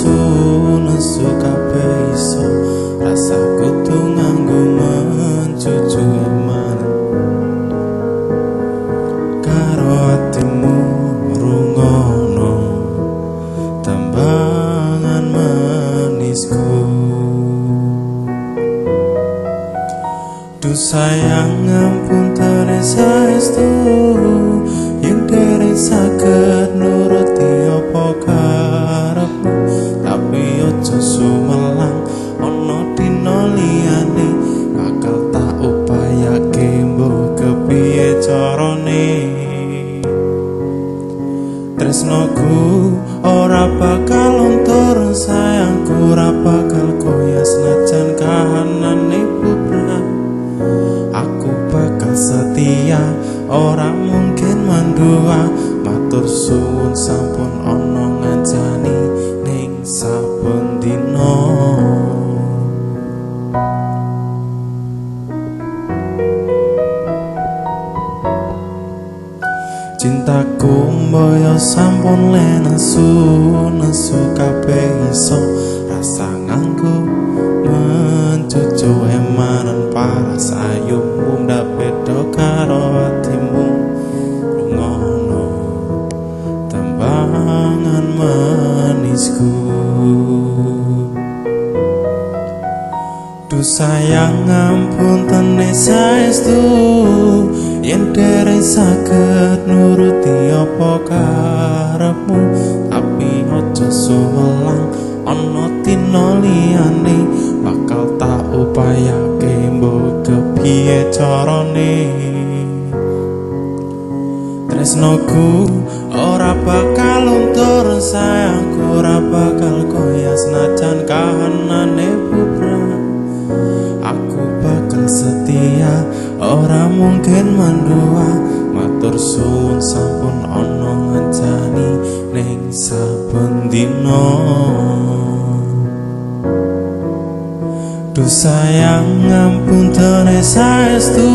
nesu kabeh iso rasaku tuh nganggo mencucu eman karo atimu rungono tambangan manisku. Duh sayang ngapunten saestu yen dereng saged nuruti apa karepmu, tapi aja sumelang ana dina liyane bakal tak upayake mbok kepiye carane. Tresnoku ora bakal luntur, sayangku ora bakal koyo senajan kahanane bubrah. Aku bakal setia, ora mungkin mandua. Matur suwun sampun ana ngancani ning saben dina. Cintaku mboyo sampun nesu kabeh iso rasa nganggo mencucu emanan paras ayummu ndak beda karo atimu rungono tambangan manisku. Duh sayang ngapunten saestu yen dereng saged nuruti apa karepmu, tapi aja sumelang ana dina liyane bakal tak upayake mbok kepiye carane. Tresnoku ora bakal luntur, sayangku ora bakal koyo senajan kahanane bubrah. Aku bakal setia, ora mungkin mandua. Matur suwun sampun ana ngancani ning saben dina. Duh sayang ngapunten saestu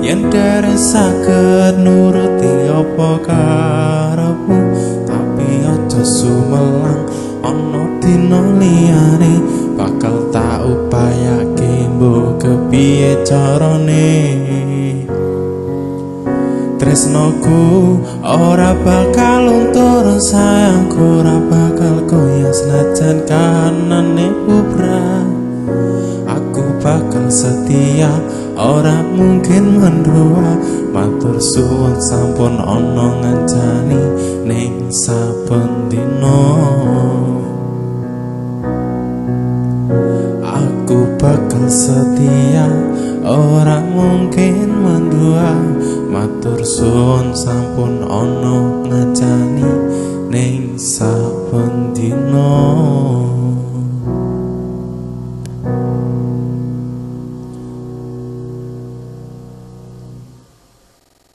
yen dereng saged nuruti apa karepmu, tapi aja sumelang ana dina liyane bakal tak upayake mbok kepiye carane. Tresnoku ora bakal luntur, sayangku ora bakal koyo senajan kahanane bubrah. Aku bakal setia, ora mungkin mendua. Matur suwun sampun ana ngancani ning saben dina. Aku bakal setia, ora mungkin mendua. Matur suwun sampun ana ngancani ning saben dina.